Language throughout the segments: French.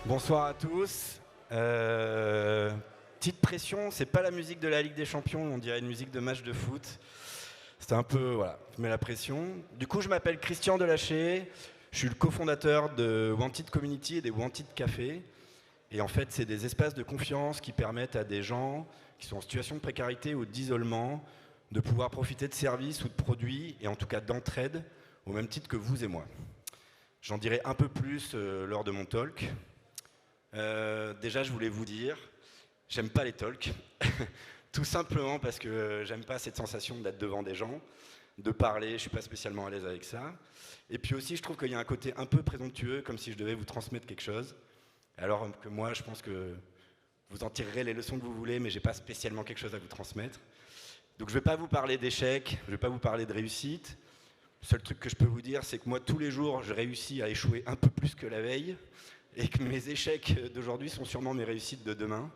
Bonsoir à tous. Petite pression, c'est pas la musique de la Ligue des Champions, on dirait une musique de match de foot. C'était un peu, voilà, je mets la pression. Du coup, je m'appelle Christian Delaché, je suis le cofondateur de Wanted Community et des Wanted Café. Et en fait, c'est des espaces de confiance qui permettent à des gens qui sont en situation de précarité ou d'isolement de pouvoir profiter de services ou de produits, et en tout cas d'entraide, au même titre que vous et moi. J'en dirai un peu plus lors de mon talk. Déjà, je voulais vous dire, j'aime pas les talks, tout simplement parce que j'aime pas cette sensation d'être devant des gens, de parler, je suis pas spécialement à l'aise avec ça. Et puis aussi, je trouve qu'il y a un côté un peu présomptueux, comme si je devais vous transmettre quelque chose. Alors que moi, je pense que vous en tirerez les leçons que vous voulez, mais j'ai pas spécialement quelque chose à vous transmettre. Donc je vais pas vous parler d'échecs, je vais pas vous parler de réussite. Le seul truc que je peux vous dire, c'est que moi, tous les jours, je réussis à échouer un peu plus que la veille, et que mes échecs d'aujourd'hui sont sûrement mes réussites de demain,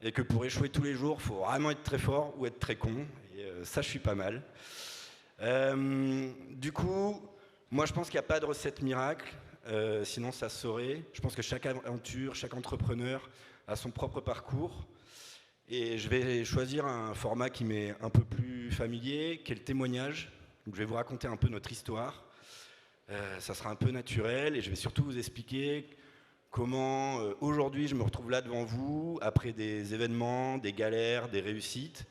et que pour échouer tous les jours, il faut vraiment être très fort ou être très con, et ça, je suis pas mal. Du coup, moi, je pense qu'il n'y a pas de recette miracle, sinon ça se saurait. Je pense que chaque aventure, chaque entrepreneur a son propre parcours, et je vais choisir un format qui m'est un peu plus familier, qui est le témoignage. Donc, je vais vous raconter un peu notre histoire. Ça sera un peu naturel, et je vais surtout vous expliquer comment aujourd'hui je me retrouve là devant vous, après des événements, des galères, des réussites,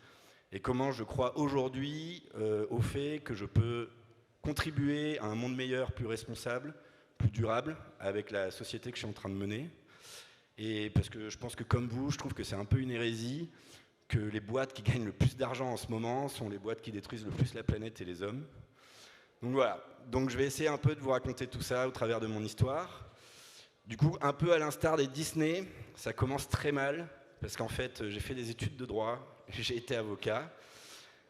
et comment je crois aujourd'hui au fait que je peux contribuer à un monde meilleur, plus responsable, plus durable, avec la société que je suis en train de mener. Et parce que je pense que comme vous, je trouve que c'est un peu une hérésie que les boîtes qui gagnent le plus d'argent en ce moment sont les boîtes qui détruisent le plus la planète et les hommes. Donc voilà, donc je vais essayer un peu de vous raconter tout ça au travers de mon histoire. Du coup, un peu à l'instar des Disney, ça commence très mal, parce qu'en fait, j'ai fait des études de droit, j'ai été avocat,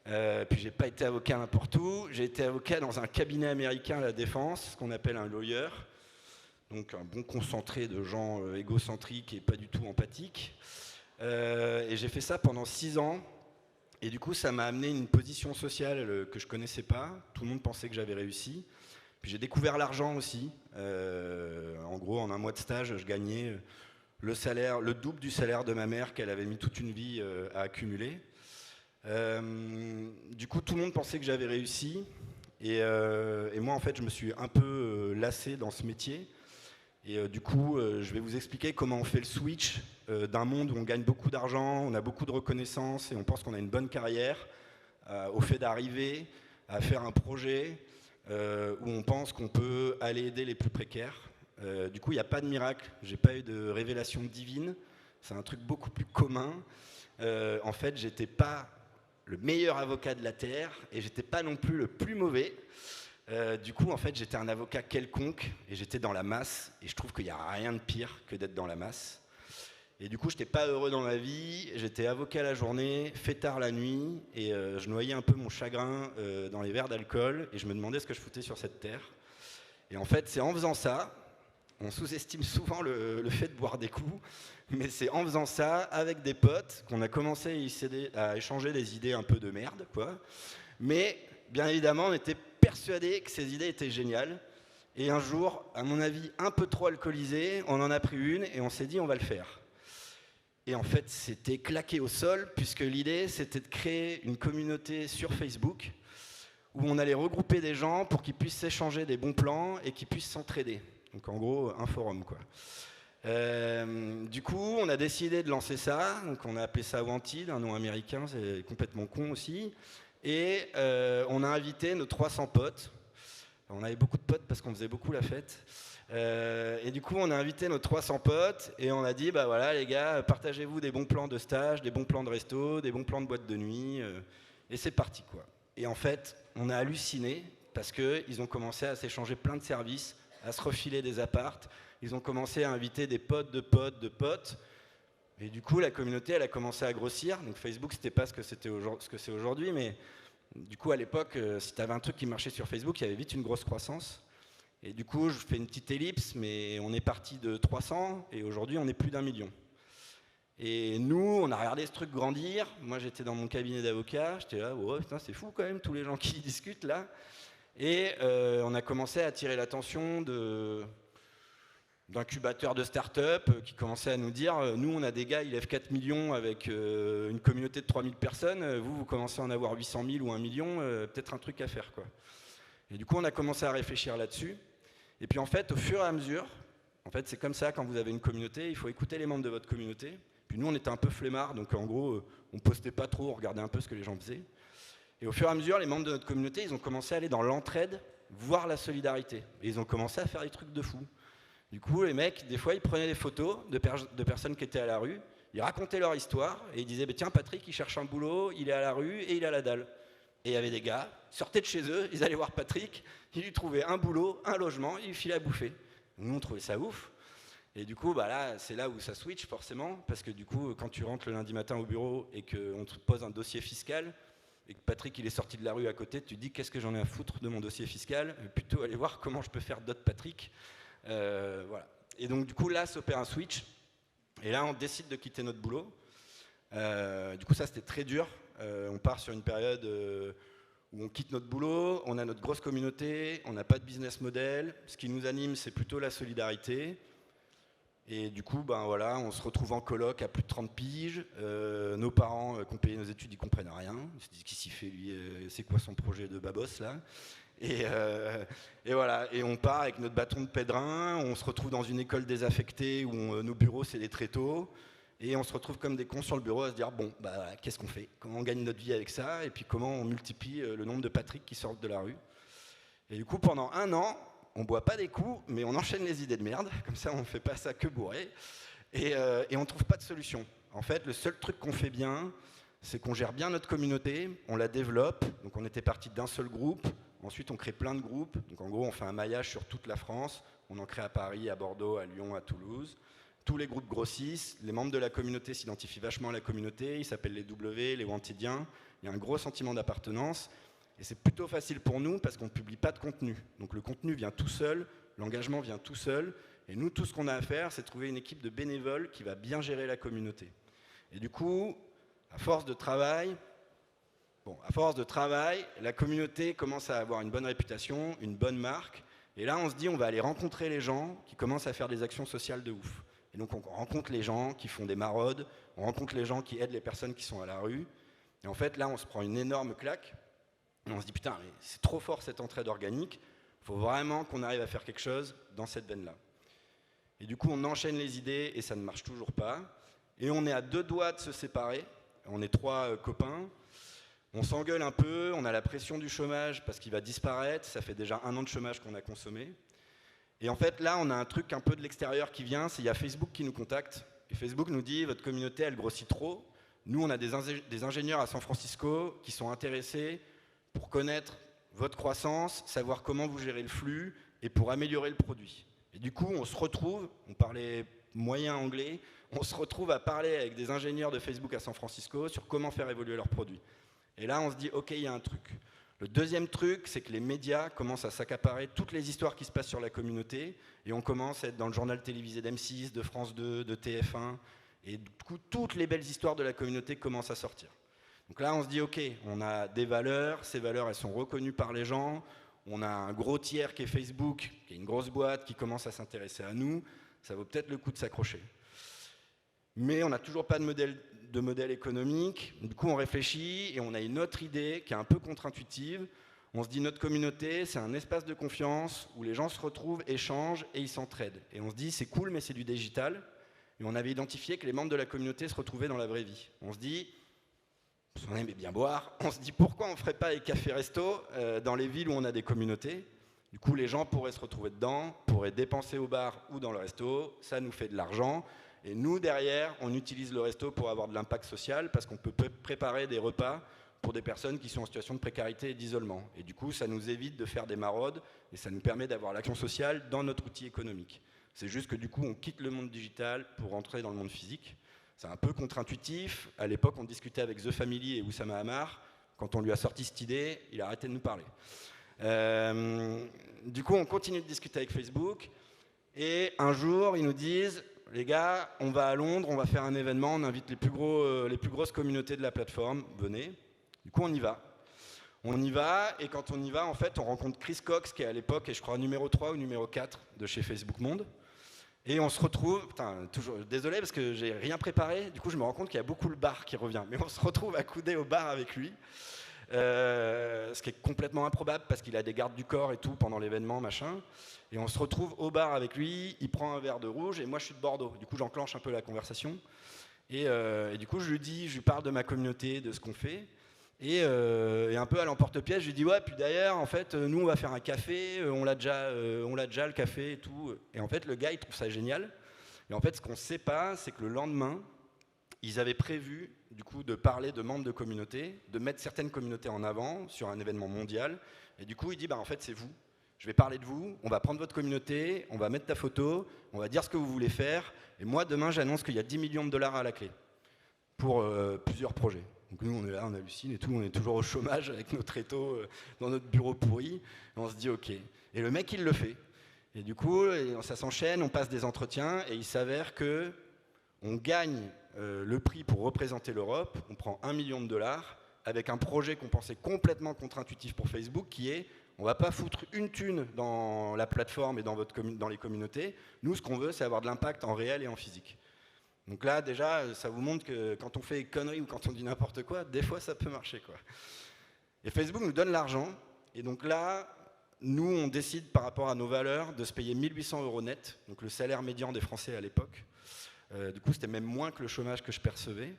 puis j'ai pas été avocat n'importe où, j'ai été avocat dans un cabinet américain à la Défense, ce qu'on appelle un lawyer, donc un bon concentré de gens égocentriques et pas du tout empathiques. Et j'ai fait ça pendant 6 ans, et du coup, ça m'a amené une position sociale que je connaissais pas, tout le monde pensait que j'avais réussi. Puis j'ai découvert l'argent aussi. En gros, en un mois de stage, je gagnais le salaire, le double du salaire de ma mère qu'elle avait mis toute une vie à accumuler. Du coup, tout le monde pensait que j'avais réussi. Et moi, en fait, je me suis un peu lassé dans ce métier. Et du coup, je vais vous expliquer comment on fait le switch d'un monde où on gagne beaucoup d'argent, on a beaucoup de reconnaissance et on pense qu'on a une bonne carrière, au fait d'arriver à faire un projet où on pense qu'on peut aller aider les plus précaires. Du coup, il n'y a pas de miracle, j'ai pas eu de révélation divine, c'est un truc beaucoup plus commun. En fait, j'étais pas le meilleur avocat de la Terre et j'étais pas non plus le plus mauvais. Du coup, en fait, j'étais un avocat quelconque et j'étais dans la masse, et je trouve qu'il n'y a rien de pire que d'être dans la masse. Et du coup, je n'étais pas heureux dans la vie, j'étais avocat la journée, fêtard la nuit, et je noyais un peu mon chagrin dans les verres d'alcool, et je me demandais ce que je foutais sur cette terre. Et en fait, c'est en faisant ça, on sous-estime souvent le fait de boire des coups, mais c'est en faisant ça, avec des potes, qu'on a commencé à échanger des idées un peu de merde, quoi. Mais, bien évidemment, on était persuadés que ces idées étaient géniales. Et un jour, à mon avis, un peu trop alcoolisé, on en a pris une, et on s'est dit, on va le faire. Et en fait, c'était claqué au sol, puisque l'idée, c'était de créer une communauté sur Facebook où on allait regrouper des gens pour qu'ils puissent s'échanger des bons plans et qu'ils puissent s'entraider. Donc en gros, un forum, quoi. Du coup, on a décidé de lancer ça. Donc on a appelé ça Wanted, un nom américain, c'est complètement con aussi. Et on a invité nos 300 potes. On avait beaucoup de potes parce qu'on faisait beaucoup la fête. Et du coup, on a invité nos 300 potes et on a dit, bah voilà les gars, partagez-vous des bons plans de stage, des bons plans de resto, des bons plans de boîte de nuit, et c'est parti, quoi. Et en fait, on a halluciné parce qu'ils ont commencé à s'échanger plein de services, à se refiler des appartes. Ils ont commencé à inviter des potes de potes de potes. Et du coup, la communauté, elle a commencé à grossir. Donc Facebook, c'était pas ce que c'est aujourd'hui, mais du coup, à l'époque, si tu avais un truc qui marchait sur Facebook, il y avait vite une grosse croissance. Et du coup, je fais une petite ellipse, mais on est parti de 300 et aujourd'hui, on est plus d'1 million. Et nous, on a regardé ce truc grandir. Moi, j'étais dans mon cabinet d'avocat. J'étais là, oh, putain, c'est fou quand même, tous les gens qui discutent là. Et on a commencé à attirer l'attention d'incubateurs de start-up qui commençaient à nous dire nous on a des gars, ils lèvent 4 millions avec une communauté de 3000 personnes, vous commencez à en avoir 800 000 ou 1 million, peut-être un truc à faire quoi. Et du coup on a commencé à réfléchir là-dessus. Et puis en fait au fur et à mesure, en fait c'est comme ça quand vous avez une communauté, il faut écouter les membres de votre communauté. Puis nous on était un peu flemmards, donc en gros on postait pas trop, on regardait un peu ce que les gens faisaient. Et au fur et à mesure les membres de notre communauté ils ont commencé à aller dans l'entraide, voir la solidarité. Et ils ont commencé à faire des trucs de fou. Du coup, les mecs, des fois, ils prenaient des photos de personnes qui étaient à la rue, ils racontaient leur histoire, et ils disaient bah, « Tiens, Patrick, il cherche un boulot, il est à la rue et il a la dalle. » Et il y avait des gars, ils sortaient de chez eux, ils allaient voir Patrick, ils lui trouvaient un boulot, un logement, ils lui filaient à bouffer. Nous, on trouvait ça ouf. Et du coup, bah là, c'est là où ça switch, forcément, parce que du coup, quand tu rentres le lundi matin au bureau et qu'on te pose un dossier fiscal, et que Patrick, il est sorti de la rue à côté, tu te dis « Qu'est-ce que j'en ai à foutre de mon dossier fiscal ?» Plutôt aller voir comment je peux faire d'autres Patrick. Voilà. Et donc du coup là s'opère un switch et là on décide de quitter notre boulot. Du coup ça c'était très dur. On part sur une période où on quitte notre boulot, on a notre grosse communauté, on n'a pas de business model. Ce qui nous anime c'est plutôt la solidarité. Et du coup ben voilà, on se retrouve en coloc à plus de 30 piges. Nos parents qui ont payé nos études ils comprennent rien. Ils se disent qu'est-ce qu'il fait lui, c'est quoi son projet de babos là. Et voilà, et on part avec notre bâton de pèlerin, on se retrouve dans une école désaffectée où nos bureaux c'est des tréteaux, et on se retrouve comme des cons sur le bureau à se dire bon, bah qu'est-ce qu'on fait? Comment on gagne notre vie avec ça? Et puis comment on multiplie le nombre de Patrick qui sortent de la rue? Et du coup, pendant 1 an, on boit pas des coups, mais on enchaîne les idées de merde, comme ça on fait pas ça que bourré, et on trouve pas de solution. En fait, le seul truc qu'on fait bien, c'est qu'on gère bien notre communauté, on la développe, donc on était parti d'un seul groupe. Ensuite, on crée plein de groupes. Donc, en gros, on fait un maillage sur toute la France. On en crée à Paris, à Bordeaux, à Lyon, à Toulouse. Tous les groupes grossissent. Les membres de la communauté s'identifient vachement à la communauté. Ils s'appellent les W, les Wantidiens. Il y a un gros sentiment d'appartenance. Et c'est plutôt facile pour nous parce qu'on ne publie pas de contenu. Donc, le contenu vient tout seul. L'engagement vient tout seul. Et nous, tout ce qu'on a à faire, c'est trouver une équipe de bénévoles qui va bien gérer la communauté. Et du coup, à force de travail, la communauté commence à avoir une bonne réputation, une bonne marque. Et là, on se dit, on va aller rencontrer les gens qui commencent à faire des actions sociales de ouf. Et donc, on rencontre les gens qui font des maraudes, on rencontre les gens qui aident les personnes qui sont à la rue. Et en fait, là, on se prend une énorme claque. Et on se dit, putain, mais c'est trop fort cette entraide organique. Il faut vraiment qu'on arrive à faire quelque chose dans cette veine-là. Et du coup, on enchaîne les idées et ça ne marche toujours pas. Et on est à 2 doigts de se séparer. On est 3 copains. On s'engueule un peu, on a la pression du chômage parce qu'il va disparaître, ça fait déjà 1 an de chômage qu'on a consommé. Et en fait là on a un truc un peu de l'extérieur qui vient, c'est il y a Facebook qui nous contacte. Et Facebook nous dit votre communauté elle grossit trop. Nous on a des ingénieurs à San Francisco qui sont intéressés pour connaître votre croissance, savoir comment vous gérez le flux et pour améliorer le produit. Et du coup on se retrouve, on parlait moyen anglais, on se retrouve à parler avec des ingénieurs de Facebook à San Francisco sur comment faire évoluer leurs produits. Et là, on se dit, ok, il y a un truc. Le deuxième truc, c'est que les médias commencent à s'accaparer toutes les histoires qui se passent sur la communauté, et on commence à être dans le journal télévisé d'M6, de France 2, de TF1, et du coup, toutes les belles histoires de la communauté commencent à sortir. Donc là, on se dit, ok, on a des valeurs, ces valeurs, elles sont reconnues par les gens, on a un gros tiers qui est Facebook, qui est une grosse boîte, qui commence à s'intéresser à nous, ça vaut peut-être le coup de s'accrocher. Mais on n'a toujours pas de modèle économique. Du coup, on réfléchit et on a une autre idée qui est un peu contre-intuitive. On se dit notre communauté, c'est un espace de confiance où les gens se retrouvent, échangent et ils s'entraident. Et on se dit c'est cool, mais c'est du digital. Et on avait identifié que les membres de la communauté se retrouvaient dans la vraie vie. On se dit, on aimait bien boire, on se dit pourquoi on ne ferait pas les cafés-restos dans les villes où on a des communautés. Du coup, les gens pourraient se retrouver dedans, pourraient dépenser au bar ou dans le resto, ça nous fait de l'argent. Et nous, derrière, on utilise le resto pour avoir de l'impact social parce qu'on peut préparer des repas pour des personnes qui sont en situation de précarité et d'isolement. Et du coup, ça nous évite de faire des maraudes et ça nous permet d'avoir l'action sociale dans notre outil économique. C'est juste que du coup, on quitte le monde digital pour rentrer dans le monde physique. C'est un peu contre-intuitif. À l'époque, on discutait avec The Family et Oussama Hamar. Quand on lui a sorti cette idée, il a arrêté de nous parler. Du coup, on continue de discuter avec Facebook. Et un jour, ils nous disent... Les gars, on va à Londres, on va faire un événement, on invite les plus grosses communautés de la plateforme, venez. Du coup, on y va. On y va, et quand on y va, en fait, on rencontre Chris Cox, qui est à l'époque, et je crois, numéro 3 ou numéro 4 de chez Facebook Monde. Et on se retrouve, putain, toujours, désolé parce que j'ai rien préparé, du coup je me rends compte qu'il y a beaucoup le bar qui revient, mais on se retrouve accoudé au bar avec lui, ce qui est complètement improbable parce qu'il a des gardes du corps et tout pendant l'événement, machin, et on se retrouve au bar avec lui, il prend un verre de rouge et moi je suis de Bordeaux, du coup j'enclenche un peu la conversation, et du coup je lui parle de ma communauté, de ce qu'on fait, et un peu à l'emporte-pièce, je lui dis ouais, puis d'ailleurs, en fait, nous on va faire un café, on l'a déjà le café et tout. Et en fait, le gars il trouve ça génial. Et en fait, ce qu'on ne sait pas, c'est que le lendemain, ils avaient prévu du coup de parler de membres de communauté, de mettre certaines communautés en avant sur un événement mondial. Et du coup, il dit bah en fait c'est vous. Je vais parler de vous, on va prendre votre communauté, on va mettre ta photo, on va dire ce que vous voulez faire. Et moi demain, j'annonce qu'il y a 10 millions de dollars à la clé pour plusieurs projets. Donc nous, on est là, on hallucine et tout, on est toujours au chômage avec notre étau dans notre bureau pourri, et on se dit ok. Et le mec, il le fait. Et du coup, ça s'enchaîne, on passe des entretiens, et il s'avère que on gagne le prix pour représenter l'Europe, on prend 1 million de dollars, avec un projet qu'on pensait complètement contre-intuitif pour Facebook, qui est, on va pas foutre une thune dans la plateforme et dans les communautés, nous, ce qu'on veut, c'est avoir de l'impact en réel et en physique. Donc là, déjà, ça vous montre que quand on fait des conneries ou quand on dit n'importe quoi, des fois, ça peut marcher, quoi. Et Facebook nous donne l'argent. Et donc là, nous, on décide par rapport à nos valeurs de se payer 1 800 € net, donc le salaire médian des Français à l'époque. Du coup, c'était même moins que le chômage que je percevais,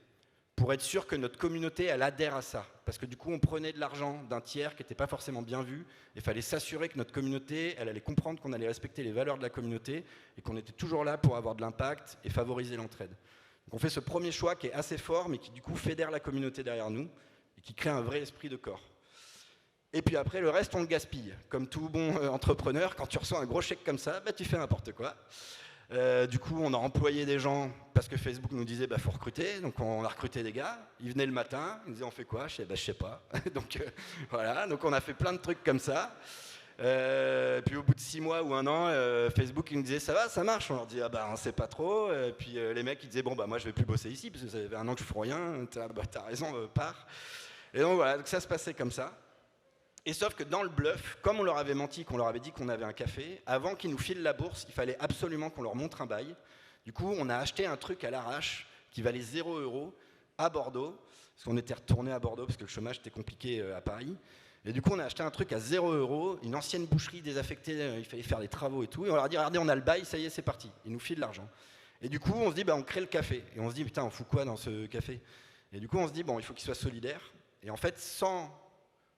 pour être sûr que notre communauté, elle adhère à ça. Parce que du coup, on prenait de l'argent d'un tiers qui n'était pas forcément bien vu, et il fallait s'assurer que notre communauté, elle allait comprendre qu'on allait respecter les valeurs de la communauté, et qu'on était toujours là pour avoir de l'impact et favoriser l'entraide. Donc on fait ce premier choix qui est assez fort, mais qui du coup fédère la communauté derrière nous, et qui crée un vrai esprit de corps. Et puis après, le reste, on le gaspille. Comme tout bon entrepreneur, quand tu reçois un gros chèque comme ça, bah, tu fais n'importe quoi. Du coup, on a employé des gens parce que Facebook nous disait faut recruter. Donc on a recruté des gars. Ils venaient le matin, ils nous disaient on fait quoi? Je disais je sais pas. Donc voilà. Donc on a fait plein de trucs comme ça. Puis au bout de 6 mois ou 1 an, Facebook ils nous disait ça va, ça marche. On leur dit on sait pas trop. Puis les mecs ils disaient bon moi je vais plus bosser ici parce que ça fait 1 an que je fais rien. T'as raison, pars. Et donc voilà. Donc ça se passait comme ça. Et sauf que dans le bluff, comme on leur avait menti, qu'on leur avait dit qu'on avait un café, avant qu'ils nous filent la bourse, il fallait absolument qu'on leur montre un bail. Du coup, on a acheté un truc à l'arrache qui valait 0 € à Bordeaux, parce qu'on était retourné à Bordeaux parce que le chômage était compliqué à Paris. Et du coup, on a acheté un truc à 0 €, une ancienne boucherie désaffectée, il fallait faire les travaux et tout. Et on leur a dit, regardez, on a le bail, ça y est, c'est parti. Ils nous filent l'argent. Et du coup, on se dit, on crée le café. Et on se dit, putain, on fout quoi dans ce café? Et du coup, on se dit, il faut qu'il soit solidaire. Et en fait, sans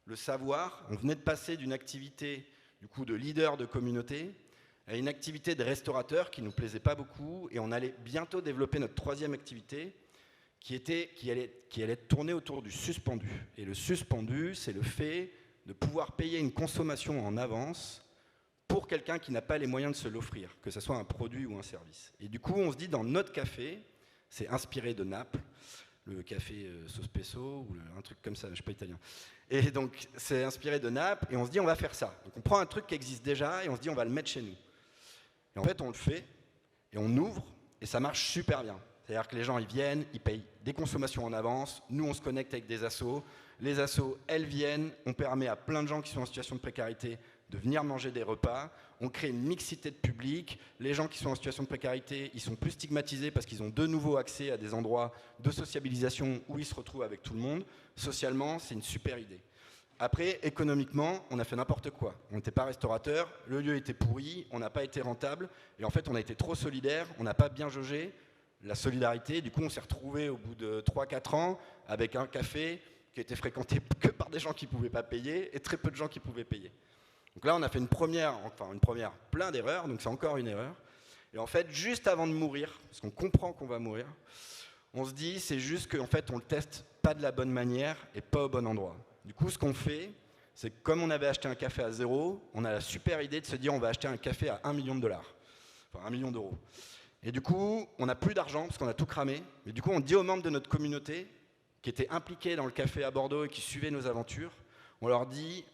le savoir, on venait de passer d'une activité du coup, de leader de communauté à une activité de restaurateur qui ne nous plaisait pas beaucoup, et on allait bientôt développer notre 3e activité qui allait tourner autour du suspendu. Et le suspendu, c'est le fait de pouvoir payer une consommation en avance pour quelqu'un qui n'a pas les moyens de se l'offrir, que ce soit un produit ou un service. Et du coup, on se dit, dans notre café, c'est inspiré de Naples, le café Sospeso, ou un truc comme ça, je ne suis pas italien. Et donc, c'est inspiré de Naples, et on se dit, on va faire ça. Donc, on prend un truc qui existe déjà, et on se dit, on va le mettre chez nous. Et en fait, on le fait, et on ouvre, et ça marche super bien. C'est-à-dire que les gens, ils viennent, ils payent des consommations en avance, nous, on se connecte avec des assos, les assos, elles viennent, on permet à plein de gens qui sont en situation de précarité de venir manger des repas, on crée une mixité de public, les gens qui sont en situation de précarité, ils sont plus stigmatisés parce qu'ils ont de nouveau accès à des endroits de sociabilisation où ils se retrouvent avec tout le monde. Socialement, c'est une super idée. Après, économiquement, on a fait n'importe quoi. On n'était pas restaurateur, le lieu était pourri, on n'a pas été rentable, et en fait, on a été trop solidaire, on n'a pas bien jaugé la solidarité. Du coup, on s'est retrouvé au bout de 3-4 ans avec un café qui était fréquenté que par des gens qui ne pouvaient pas payer et très peu de gens qui pouvaient payer. Donc là, on a fait une première, plein d'erreurs, donc c'est encore une erreur. Et en fait, juste avant de mourir, parce qu'on comprend qu'on va mourir, on se dit, c'est juste qu'en fait, on le teste pas de la bonne manière et pas au bon endroit. Du coup, ce qu'on fait, c'est que comme on avait acheté un café à 0, on a la super idée de se dire, on va acheter un café à 1 million de dollars, enfin 1 million d'euros. Et du coup, on n'a plus d'argent parce qu'on a tout cramé. Mais du coup, on dit aux membres de notre communauté qui étaient impliqués dans le café à Bordeaux et qui suivaient nos aventures, on leur dit,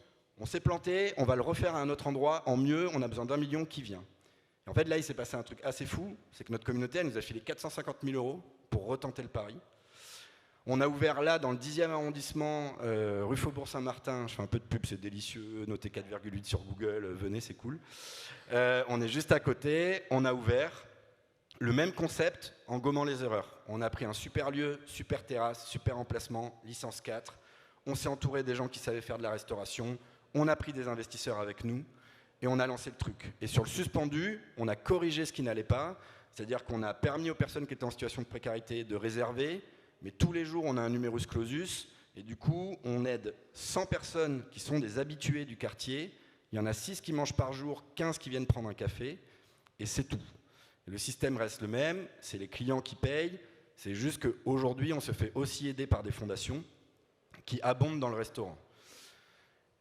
on s'est planté, on va le refaire à un autre endroit, en mieux, on a besoin d'1 million qui vient. Et en fait, là, il s'est passé un truc assez fou, c'est que notre communauté, elle nous a filé 450 000 € pour retenter le pari. On a ouvert là, dans le 10e arrondissement, rue Faubourg-Saint-Martin, je fais un peu de pub, c'est délicieux, noté 4,8 sur Google, venez, c'est cool. On est juste à côté, on a ouvert, Le même concept en gommant les erreurs. On a pris un super lieu, super terrasse, super emplacement, licence 4. On s'est entouré des gens qui savaient faire de la restauration. On a pris des investisseurs avec nous et on a lancé le truc. Et sur le suspendu, on a corrigé ce qui n'allait pas. C'est-à-dire qu'on a permis aux personnes qui étaient en situation de précarité de réserver. Mais tous les jours, on a un numerus clausus. Et du coup, on aide 100 personnes qui sont des habitués du quartier. Il y en a 6 qui mangent par jour, 15 qui viennent prendre un café. Et c'est tout. Le système reste le même, c'est les clients qui payent, c'est juste qu'aujourd'hui on se fait aussi aider par des fondations qui abondent dans le restaurant.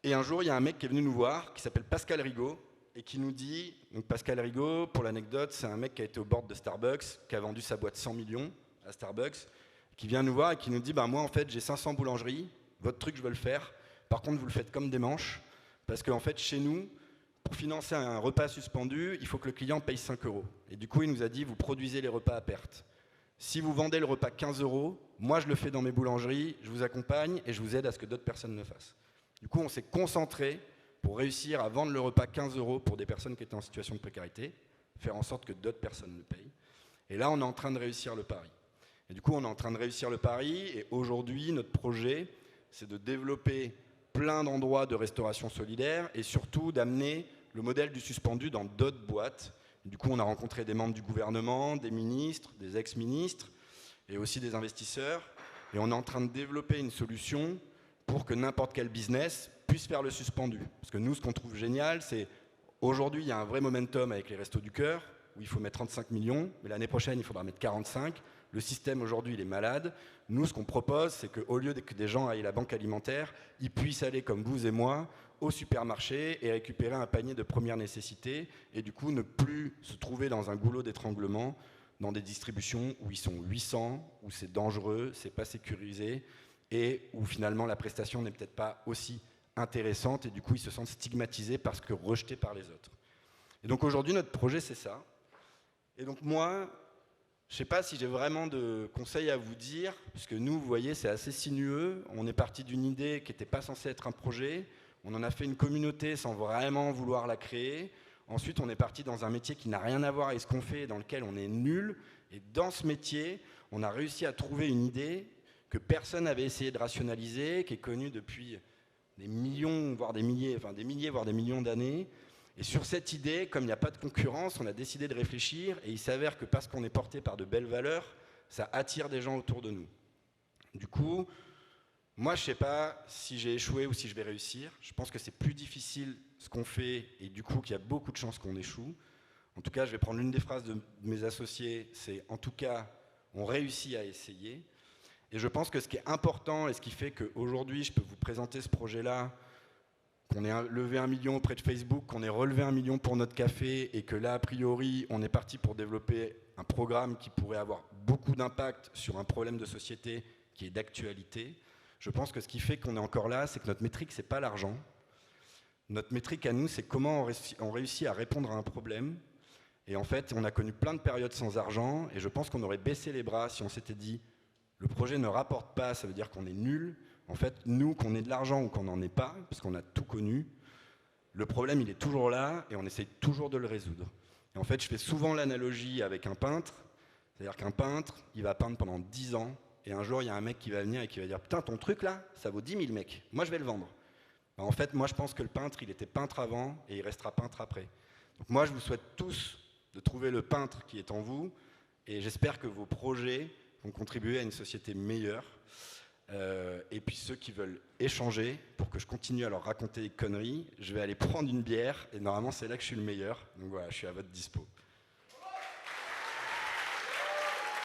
Et un jour il y a un mec qui est venu nous voir, qui s'appelle Pascal Rigaud, et qui nous dit, donc Pascal Rigaud, pour l'anecdote, c'est un mec qui a été au board de Starbucks, qui a vendu sa boîte 100 millions à Starbucks, qui vient nous voir et qui nous dit, bah, moi en fait j'ai 500 boulangeries, votre truc je veux le faire, par contre vous le faites comme des manches, parce qu'en fait chez nous, pour financer un repas suspendu, il faut que le client paye 5 €. Et du coup, il nous a dit, vous produisez les repas à perte. Si vous vendez le repas 15 €, moi je le fais dans mes boulangeries, je vous accompagne et je vous aide à ce que d'autres personnes le fassent. Du coup, on s'est concentré pour réussir à vendre le repas 15 € pour des personnes qui étaient en situation de précarité, faire en sorte que d'autres personnes le payent. Et là, on est en train de réussir le pari. Et du coup, on est en train de réussir le pari, et aujourd'hui, notre projet, c'est de développer plein d'endroits de restauration solidaire et surtout d'amener le modèle du suspendu dans d'autres boîtes. Du coup, on a rencontré des membres du gouvernement, des ministres, des ex-ministres et aussi des investisseurs. Et on est en train de développer une solution pour que n'importe quel business puisse faire le suspendu. Parce que nous, ce qu'on trouve génial, c'est aujourd'hui, il y a un vrai momentum avec les Restos du Cœur, où il faut mettre 35 millions, mais l'année prochaine, il faudra mettre 45. Le système, aujourd'hui, il est malade. Nous, ce qu'on propose, c'est qu'au lieu que des gens aillent à la banque alimentaire, ils puissent aller, comme vous et moi, au supermarché et récupérer un panier de première nécessité et du coup ne plus se trouver dans un goulot d'étranglement dans des distributions où ils sont 800, où c'est dangereux, c'est pas sécurisé et où finalement la prestation n'est peut-être pas aussi intéressante et du coup ils se sentent stigmatisés parce que rejetés par les autres. Et donc aujourd'hui notre projet c'est ça. Et donc moi, je ne sais pas si j'ai vraiment de conseils à vous dire, puisque nous, vous voyez, c'est assez sinueux. On est parti d'une idée qui n'était pas censée être un projet. On en a fait une communauté sans vraiment vouloir la créer. Ensuite, on est parti dans un métier qui n'a rien à voir avec ce qu'on fait, dans lequel on est nul. Et dans ce métier, on a réussi à trouver une idée que personne n'avait essayé de rationaliser, qui est connue depuis des millions, voire des milliers, voire des millions d'années. Et sur cette idée, comme il n'y a pas de concurrence, on a décidé de réfléchir et il s'avère que parce qu'on est porté par de belles valeurs, ça attire des gens autour de nous. Du coup, moi je ne sais pas si j'ai échoué ou si je vais réussir. Je pense que c'est plus difficile ce qu'on fait et du coup qu'il y a beaucoup de chances qu'on échoue. En tout cas, je vais prendre l'une des phrases de mes associés, c'est en tout cas, on réussit à essayer. Et je pense que ce qui est important et ce qui fait qu'aujourd'hui je peux vous présenter ce projet-là, qu'on ait levé 1 million auprès de Facebook, qu'on ait relevé 1 million pour notre café et que là, a priori, on est parti pour développer un programme qui pourrait avoir beaucoup d'impact sur un problème de société qui est d'actualité. Je pense que ce qui fait qu'on est encore là, c'est que notre métrique, c'est pas l'argent. Notre métrique à nous, c'est comment on réussit à répondre à un problème. Et en fait, on a connu plein de périodes sans argent et je pense qu'on aurait baissé les bras si on s'était dit le projet ne rapporte pas, ça veut dire qu'on est nul. En fait, nous, qu'on ait de l'argent ou qu'on n'en ait pas, parce qu'on a tout connu, le problème, il est toujours là et on essaye toujours de le résoudre. Et en fait, je fais souvent l'analogie avec un peintre. C'est-à-dire qu'un peintre, il va peindre pendant 10 ans et un jour, il y a un mec qui va venir et qui va dire « Putain, ton truc là, ça vaut 10 000 mecs. Moi, je vais le vendre. » En fait, moi, je pense que le peintre, il était peintre avant et il restera peintre après. Donc moi, je vous souhaite tous de trouver le peintre qui est en vous et j'espère que vos projets vont contribuer à une société meilleure. Et puis ceux qui veulent échanger, pour que je continue à leur raconter des conneries, je vais aller prendre une bière, et normalement c'est là que je suis le meilleur, donc voilà, je suis à votre dispo.